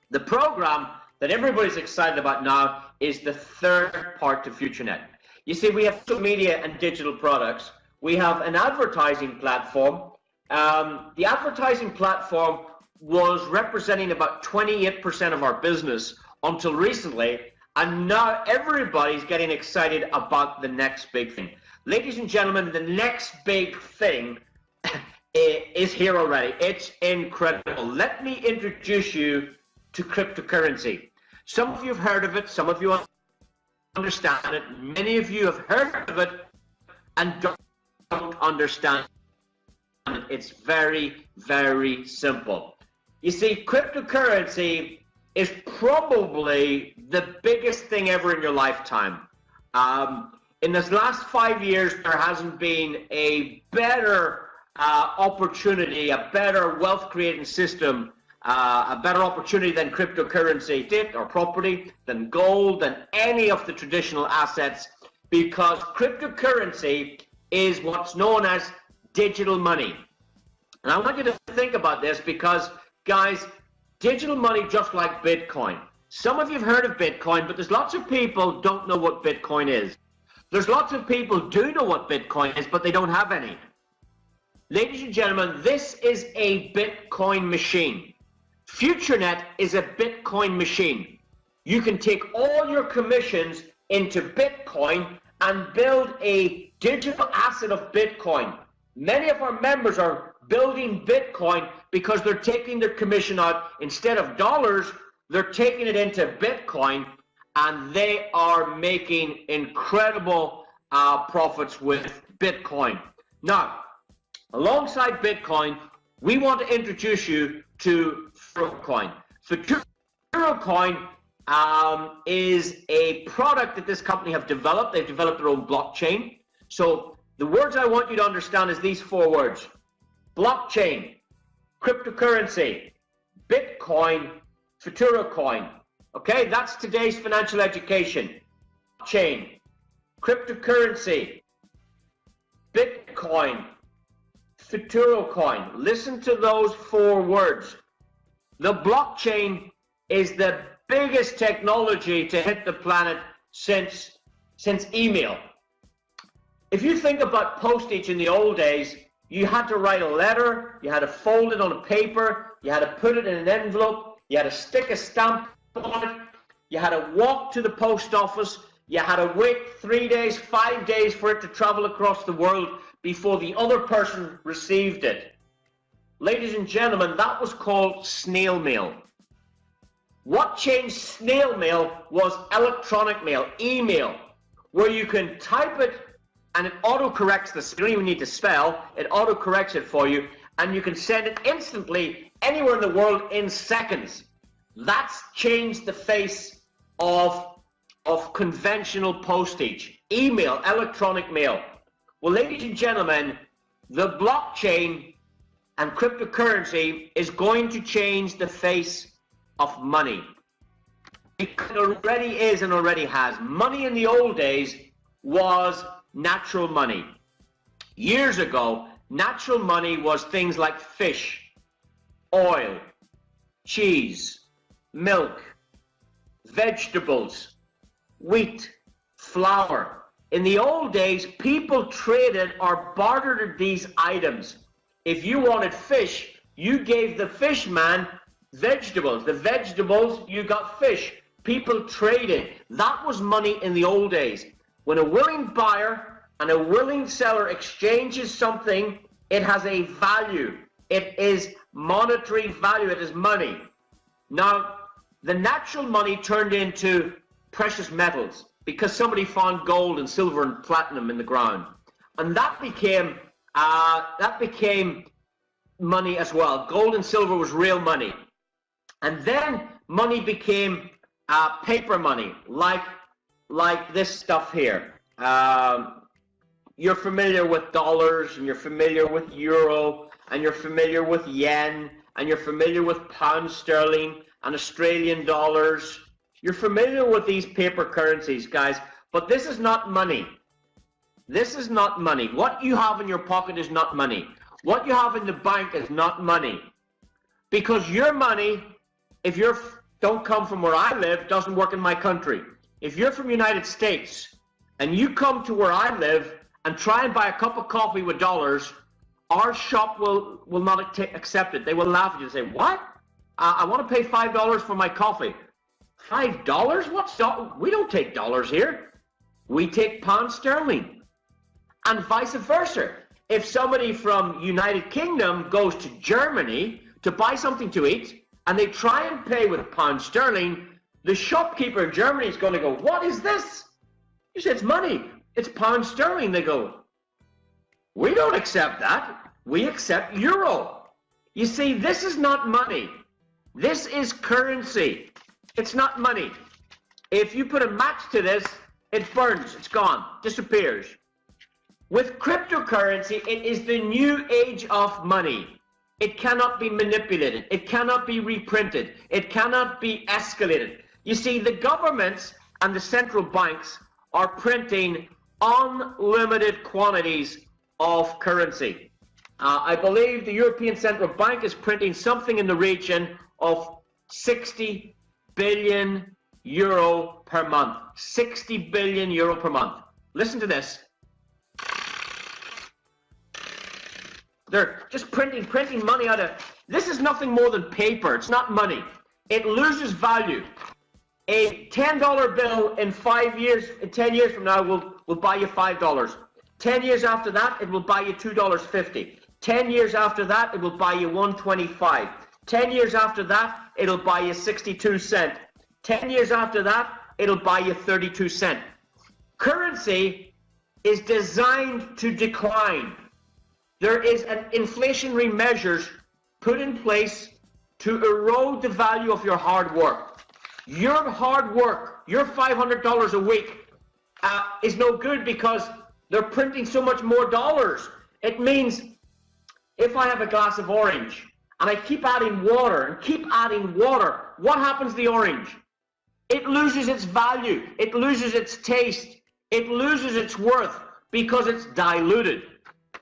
the program that everybody's excited about now is the third part to FutureNet. You see, we have social media and digital products. We have an advertising platform. The advertising platform was representing about 28% of our business until recently, and now everybody's getting excited about the next big thing. Ladies and gentlemen, the next big thing is here already. It's incredible. Let me introduce you to cryptocurrency. Some of you have heard of it, some of you understand it, many of you have heard of it and don't understand it. It's very, very simple. You see, cryptocurrency is probably the biggest thing ever in your lifetime. In this last 5 years, there hasn't been a better opportunity, a better wealth creating system, a better opportunity than cryptocurrency, or property, than gold, than any of the traditional assets, because cryptocurrency is what's known as digital money. And I want you to think about this because, guys, digital money, just like Bitcoin. Some of you have heard of Bitcoin, but there's lots of people don't know what Bitcoin is. There's lots of people do know what Bitcoin is, but they don't have any. Ladies and gentlemen, this is a Bitcoin machine. FutureNet is a Bitcoin machine. You can take all your commissions into Bitcoin and build a digital asset of Bitcoin. Many of our members are building Bitcoin because they're taking their commission out instead of dollars, they're taking it into Bitcoin, and they are making incredible profits with Bitcoin. Now, alongside Bitcoin, we want to introduce you to futurocoin. Futurocoin is a product that this company have developed. They've developed their own blockchain. So the words I want you to understand is these 4 words: blockchain, cryptocurrency, Bitcoin, futurocoin. Okay, that's today's financial education. Blockchain, cryptocurrency, Bitcoin, futurocoin. Listen to those 4 words. The blockchain is the biggest technology to hit the planet since email. If you think about postage in the old days, you had to write a letter, you had to fold it on a paper, you had to put it in an envelope, you had to stick a stamp on it, you had to walk to the post office, you had to wait 3 days, 5 days for it to travel across the world before the other person received it. Ladies and gentlemen, that was called snail mail. What changed snail mail was electronic mail, email, where you can type it and it auto-corrects this. You don't even need to spell, it auto-corrects it for you, and you can send it instantly anywhere in the world in seconds. That's changed the face of conventional postage, email, electronic mail. Well, ladies and gentlemen, the blockchain and cryptocurrency is going to change the face of money. It already is and already has. Money in the old days was natural money. Years ago, natural money was things like fish, oil, cheese, milk, vegetables, wheat, flour. In the old days, people traded or bartered these items. If you wanted fish, you gave the fish man vegetables. The vegetables, you got fish. People traded. That was money in the old days. When a willing buyer and a willing seller exchanges something, it has a value. It is monetary value. It is money. Now, the natural money turned into precious metals because somebody found gold and silver and platinum in the ground, and that became money as well. Gold and silver was real money, and then money became paper money, like this stuff here. You're familiar with dollars, and you're familiar with euro, and you're familiar with yen, and you're familiar with pound sterling and Australian dollars. You're familiar with these paper currencies, guys, but this is not money. This is not money. What you have in your pocket is not money. What you have in the bank is not money. Because your money, if you don't come from where I live, doesn't work in my country. If you're from the United States and you come to where I live and try and buy a cup of coffee with dollars, our shop will not accept it. They will laugh at you and say, what? I want to pay $5 for my coffee. $5? What's that? We don't take dollars here. We take pounds sterling. And vice versa. If somebody from United Kingdom goes to Germany to buy something to eat and they try and pay with pounds sterling, the shopkeeper in Germany is going to go, what is this? You say, it's money. It's pounds sterling. They go, we don't accept that. We accept euro. You see, this is not money. This is currency. It's not money. If you put a match to this, it burns. It's gone. Disappears. With cryptocurrency, it is the new age of money. It cannot be manipulated. It cannot be reprinted. It cannot be escalated. You see, the governments and the central banks are printing unlimited quantities of currency. I believe the European Central Bank is printing something in the region of 60 billion euro per month. 60 billion euro per month. Listen to this. They're just printing money out of. This is nothing more than paper. It's not money. It loses value. A $10 bill in 5 years, in 10 years from now, will buy you $5. 10 years after that, it will buy you $2.50. 10 years after that, it will buy you $1.25. 10 years after that, it'll buy you 62 cents. 10 years after that, it'll buy you 32 cents. Currency is designed to decline. There is an inflationary measures put in place to erode the value of your hard work. Your hard work, your $500 a week is no good because they're printing so much more dollars. It means if I have a glass of orange and I keep adding water and keep adding water, what happens to the orange? It loses its value. It loses its taste. It loses its worth because it's diluted.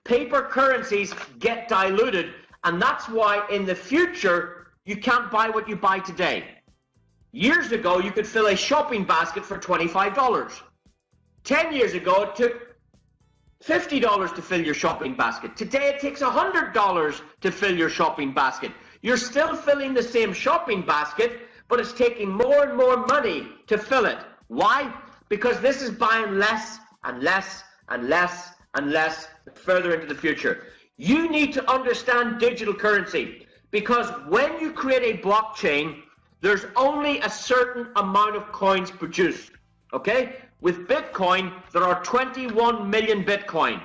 Paper currencies get diluted, and that's why in the future you can't buy what you buy today. Years ago, you could fill a shopping basket for $25. 10 years ago, it took $50 to fill your shopping basket. Today, it takes $100 to fill your shopping basket. You're still filling the same shopping basket, but it's taking more and more money to fill it. Why? Because this is buying less and less and less and less further into the future. You need to understand digital currency because when you create a blockchain, there's only a certain amount of coins produced, okay? With Bitcoin, there are 21 million Bitcoin.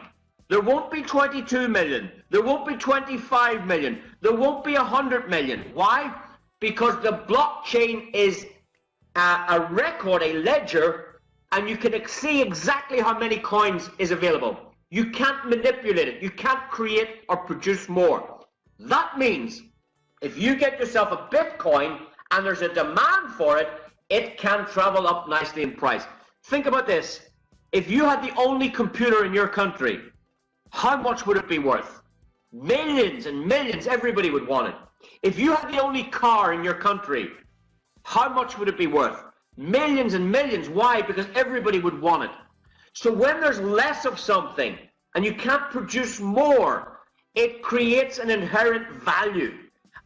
There won't be 22 million. There won't be 25 million. There won't be 100 million. Why? Because the blockchain is a record, a ledger, and you can see exactly how many coins is available. You can't manipulate it. You can't create or produce more. That means if you get yourself a Bitcoin and there's a demand for it, it can travel up nicely in price. Think about this. If you had the only computer in your country, how much would it be worth? Millions and millions, everybody would want it. If you had the only car in your country, how much would it be worth? Millions and millions. Why? Because everybody would want it. So when there's less of something and you can't produce more, it creates an inherent value.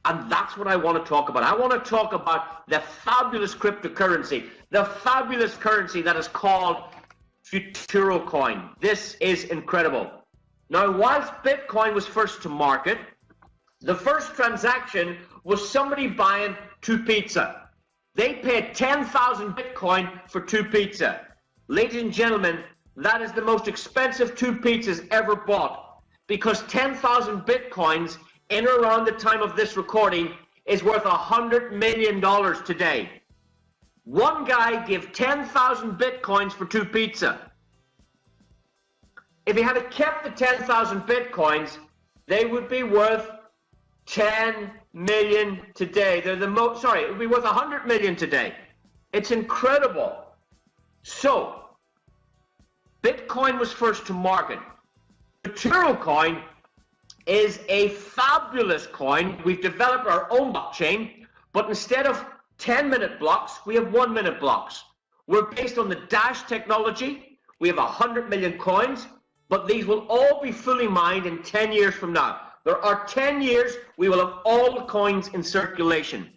And that's what I want to talk about. I want to talk about the fabulous cryptocurrency, the fabulous currency that is called futurocoin. This is incredible. Now, whilst Bitcoin was first to market, the first transaction was somebody buying 2 pizza. They paid 10,000 Bitcoin for 2 pizza. Ladies and gentlemen, that is the most expensive 2 pizzas ever bought because 10,000 Bitcoins in or around the time of this recording is worth $100 million today. One guy gave 10,000 Bitcoins for 2 pizza. If he had kept the 10,000 Bitcoins, they would be worth 10 million today. They're the most, sorry, it would be worth 100 million today. It's incredible. So, Bitcoin was first to market. Futurocoin is a fabulous coin. We've developed our own blockchain, but instead of 10-minute blocks, we have 1-minute blocks. We're based on the Dash technology. We have 100 million coins, but these will all be fully mined in 10 years from now. There are 10 years, we will have all the coins in circulation.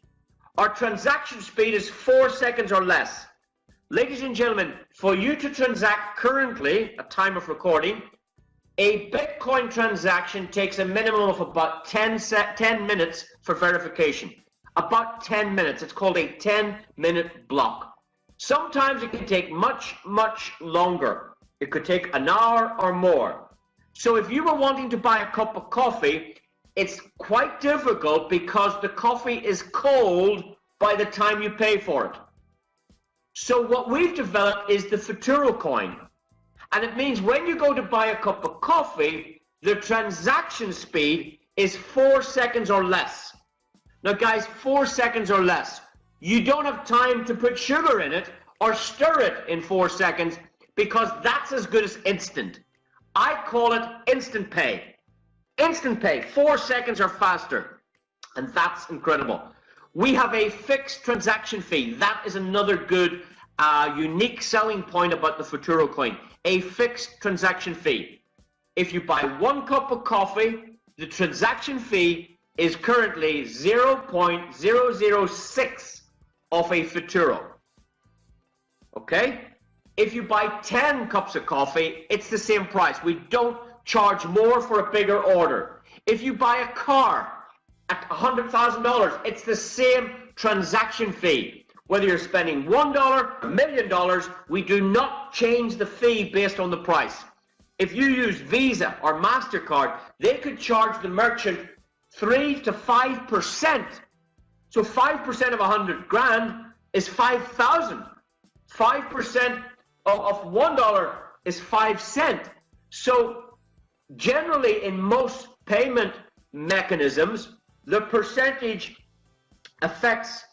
Our transaction speed is 4 seconds or less. Ladies and gentlemen, for you to transact currently, at time of recording, a Bitcoin transaction takes a minimum of about 10 minutes for verification. About 10 minutes. It's called a 10-minute block. Sometimes it can take much, much longer. It could take an hour or more. So if you were wanting to buy a cup of coffee, it's quite difficult because the coffee is cold by the time you pay for it. So what we've developed is the Futuro coin. And it means when you go to buy a cup of coffee, the transaction speed is 4 seconds or less. Now guys, 4 seconds or less. You don't have time to put sugar in it or stir it in 4 seconds because that's as good as instant. I call it instant pay. Instant pay, 4 seconds or faster. And that's incredible. We have a fixed transaction fee. That is another good, unique selling point about the Futuro coin. A fixed transaction fee. If you buy 1 cup of coffee, the transaction fee is currently 0.006 of a Futuro. Okay? If you buy 10 cups of coffee, it's the same price. We don't charge more for a bigger order. If you buy a car at $100,000, it's the same transaction fee. Whether you're spending $1, $1 million, we do not change the fee based on the price. If you use Visa or MasterCard, they could charge the merchant 3 to 5%. So 5% of 100 grand is 5,000. 5% of $1 is 5 cents. So generally in most payment mechanisms, the percentage affects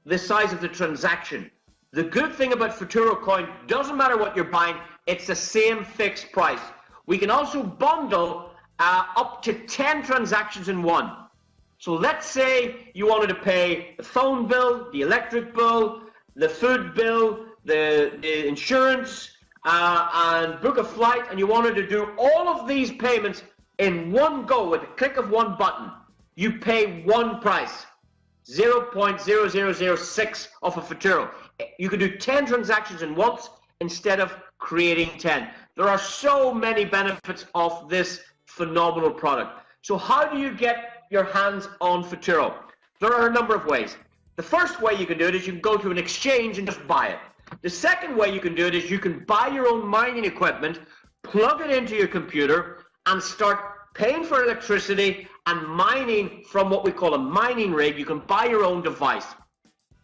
the size of the transaction. The good thing about Futuro coin, doesn't matter what you're buying, it's the same fixed price. We can also bundle up to 10 transactions in one. So let's say you wanted to pay the phone bill, the electric bill, the food bill, the insurance, and book a flight, and you wanted to do all of these payments in one go with a click of one button. You pay one price, 0.0006 of a Futuro. You can do 10 transactions in once instead of creating 10. There are so many benefits of this phenomenal product. So how do you get your hands on Futuro? There are a number of ways. The first way you can do it is you can go to an exchange and just buy it. The second way you can do it is you can buy your own mining equipment, plug it into your computer, and start paying for electricity and mining from what we call a mining rig. You can buy your own device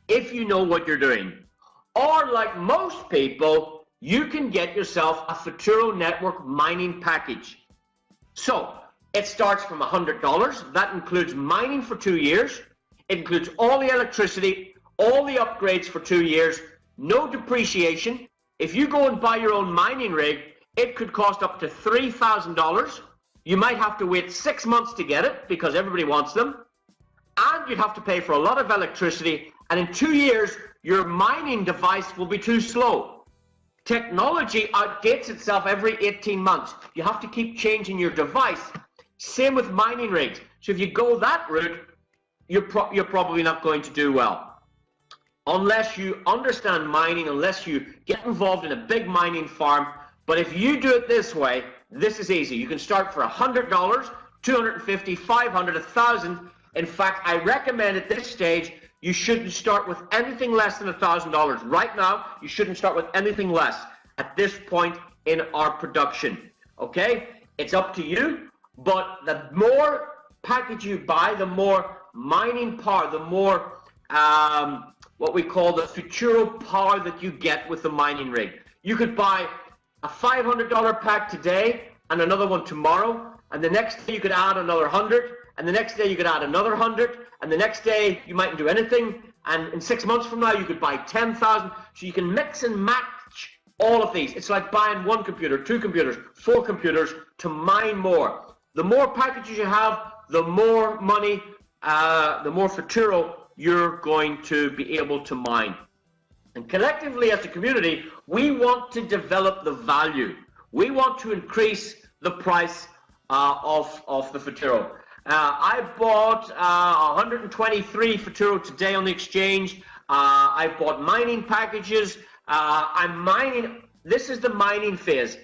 if you know what you're doing. Or like most people, you can get yourself a Futuro network mining package. So it starts from $100. That includes mining for 2 years. It includes all the electricity, all the upgrades for 2 years, no depreciation. If you go and buy your own mining rig, it could cost up to $3,000. You might have to wait 6 months to get it because everybody wants them. And you'd have to pay for a lot of electricity. And in 2 years, your mining device will be too slow. Technology outdates itself every 18 months. You have to keep changing your device. Same with mining rigs. So if you go that route, you're probably not going to do well. Unless you understand mining, unless you get involved in a big mining farm. But if you do it this way, this is easy. You can start for $100, $250, $500, $1,000. In fact, I recommend at this stage, you shouldn't start with anything less than $1,000. Right now, you shouldn't start with anything less at this point in our production. Okay? It's up to you, but the more package you buy, the more mining power, the more what we call the Futuro power that you get with the mining rig. You could buy a $500 pack today and another one tomorrow, and the next day you could add another 100, and the next day you could add another 100, and the next day you mightn't do anything, and in 6 months from now you could buy 10,000. So you can mix and match all of these. It's like buying 1 computer, 2 computers, 4 computers to mine more. The more packages you have, the more money, the more futuro you're going to be able to mine. And collectively as a community, we want to develop the value. We want to increase the price of the futuro. I bought 123 futuro today on the exchange. I bought mining packages. I'm mining. This is the mining phase.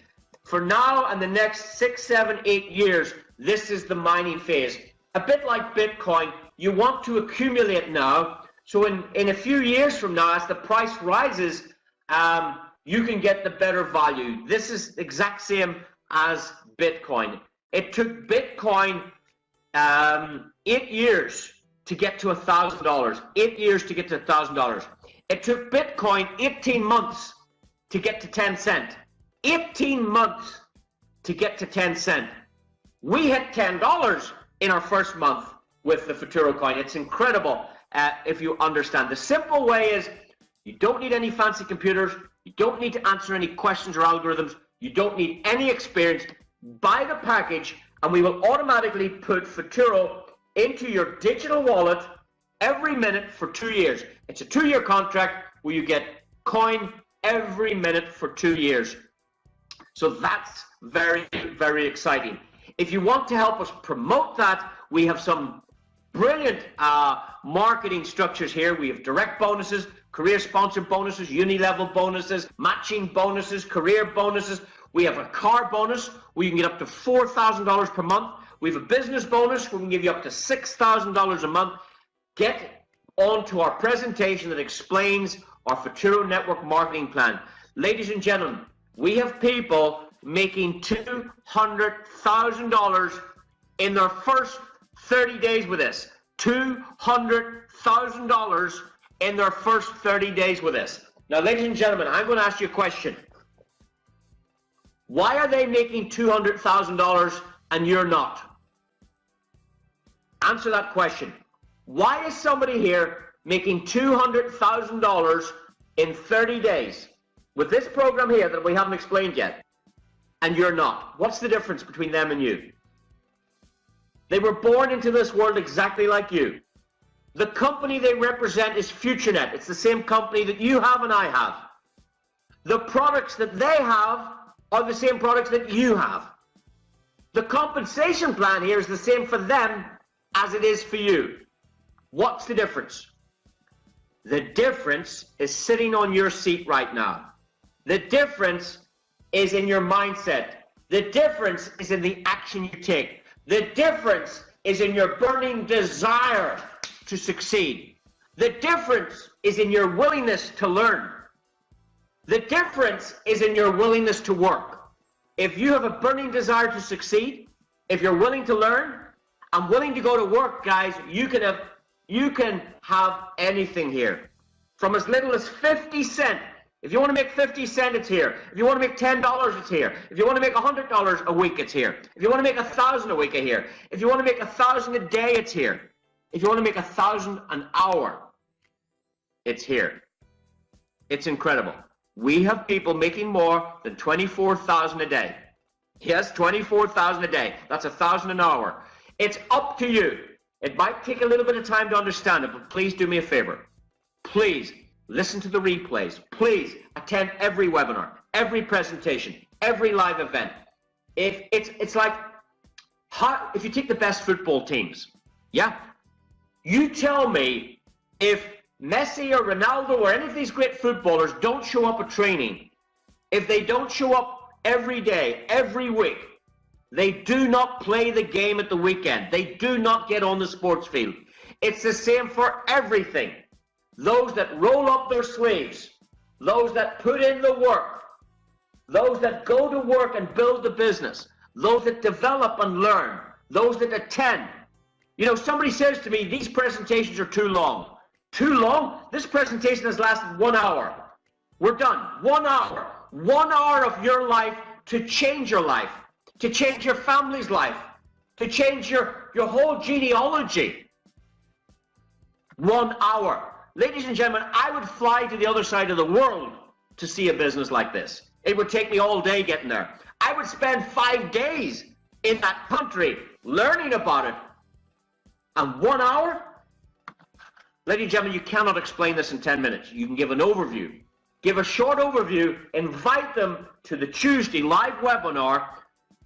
For now and the next 6, 7, 8 years, this is the mining phase. A bit like Bitcoin, you want to accumulate now. So in a few years from now, as the price rises, you can get the better value. This is the exact same as Bitcoin. It took Bitcoin 8 years to get to $1,000. 8 years to get to $1,000. It took Bitcoin 18 months to get to 10 cents. 18 months to get to 10 cents. We hit $10 in our first month with the Futuro coin. It's incredible if you understand. The simple way is you don't need any fancy computers. You don't need to answer any questions or algorithms. You don't need any experience. Buy the package and we will automatically put Futuro into your digital wallet every minute for 2 years. It's a 2-year contract where you get coin every minute for 2 years. So that's very, very exciting. If you want to help us promote that, we have some brilliant marketing structures here. We have direct bonuses, career sponsored bonuses, uni-level bonuses, matching bonuses, career bonuses. We have a car bonus where you can get up to $4,000 per month. We have a business bonus where we can give you up to $6,000 a month. Get onto our presentation that explains our Futuro Network marketing plan. Ladies and gentlemen, we have people making $200,000 in their first 30 days with us. $200,000 in their first 30 days with us. Now, ladies and gentlemen, I'm going to ask you a question. Why are they making $200,000 and you're not? Answer that question. Why is somebody here making $200,000 in 30 days with this program here that we haven't explained yet, and you're not? What's the difference between them and you? They were born into this world exactly like you. The company they represent is FutureNet. It's the same company that you have and I have. The products that they have are the same products that you have. The compensation plan here is the same for them as it is for you. What's the difference? The difference is sitting on your seat right now. The difference is in your mindset. The difference is in the action you take. The difference is in your burning desire to succeed. The difference is in your willingness to learn. The difference is in your willingness to work. If you have a burning desire to succeed, if you're willing to learn, and willing to go to work, guys, you can have anything here. From as little as 50 cents. If you want to make 50 cents, it's here. If you want to make $10, it's here. If you want to make $100 a week, it's here. If you want to make 1,000 a week, it's here. If you want to make 1,000 a day, it's here. If you want to make 1,000 an hour, it's here. It's incredible. We have people making more than 24,000 a day. Yes, 24,000 a day. That's 1,000 an hour. It's up to you. It might take a little bit of time to understand it, but please do me a favor. Please listen to the replays. Please attend every webinar, every presentation, every live event. It's like if you take the best football teams, yeah? You tell me if Messi or Ronaldo or any of these great footballers don't show up at training, if they don't show up every day, every week, they do not play the game at the weekend. They do not get on the sports field. It's the same for everything. Those that roll up their sleeves, those that put in the work, those that go to work and build the business, those that develop and learn, those that attend. You know, somebody says to me, these presentations are too long. Too long? This presentation has lasted 1 hour. We're done. 1 hour. 1 hour of your life to change your life, to change your family's life, to change your whole genealogy. 1 hour. Ladies and gentlemen, I would fly to the other side of the world to see a business like this. It would take me all day getting there. I would spend 5 days in that country learning about it. And 1 hour? Ladies and gentlemen, you cannot explain this in 10 minutes. You can give an overview. Give a short overview, invite them to the Tuesday live webinar,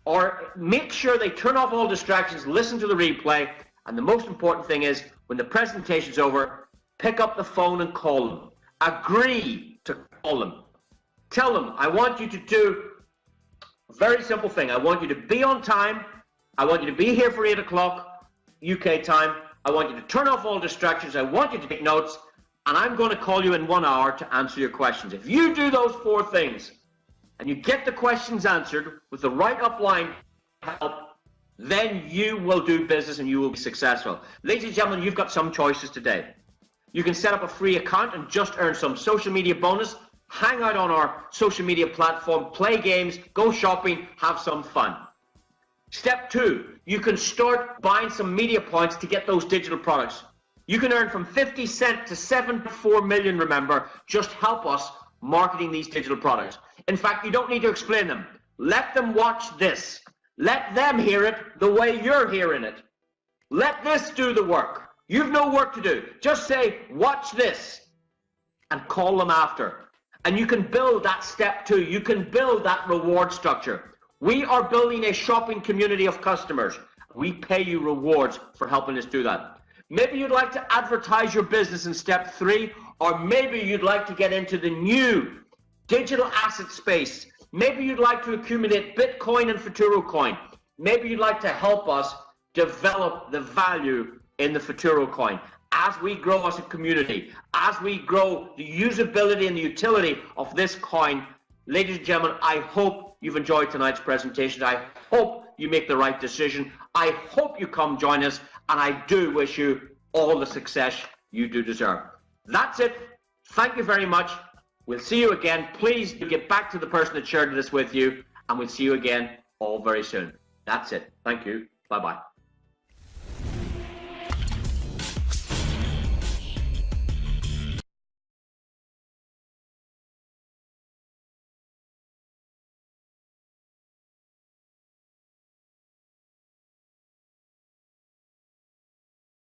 or make sure they turn off all distractions, listen to the replay, and the most important thing is, when the presentation's over, pick up the phone and call them. Agree to call them. Tell them, I want you to do a very simple thing. I want you to be on time. I want you to be here for 8 o'clock UK time. I want you to turn off all distractions. I want you to take notes, and I'm going to call you in 1 hour to answer your questions. If you do those 4 things, and you get the questions answered with the right upline help, then you will do business and you will be successful. Ladies and gentlemen, you've got some choices today. You can set up a free account and just earn some social media bonus, hang out on our social media platform, play games, go shopping, have some fun. Step 2, you can start buying some media points to get those digital products. You can earn from 50 cents to 7.4 million, remember. Just help us marketing these digital products. In fact, you don't need to explain them. Let them watch this. Let them hear it the way you're hearing it. Let this do the work. You've no work to do. Just say, watch this, and call them after. And you can build that step 2. You can build that reward structure. We are building a shopping community of customers. We pay you rewards for helping us do that. Maybe you'd like to advertise your business in step 3, or maybe you'd like to get into the new digital asset space. Maybe you'd like to accumulate Bitcoin and futurocoin. Maybe you'd like to help us develop the value in the futurocoin. As we grow as a community, as we grow the usability and the utility of this coin, ladies and gentlemen, I hope you've enjoyed tonight's presentation. I hope you make the right decision. I hope you come join us, and I do wish you all the success you do deserve. That's it. Thank you very much. We'll see you again. Please do get back to the person that shared this with you, and we'll see you again all very soon. That's it. Thank you. Bye-bye.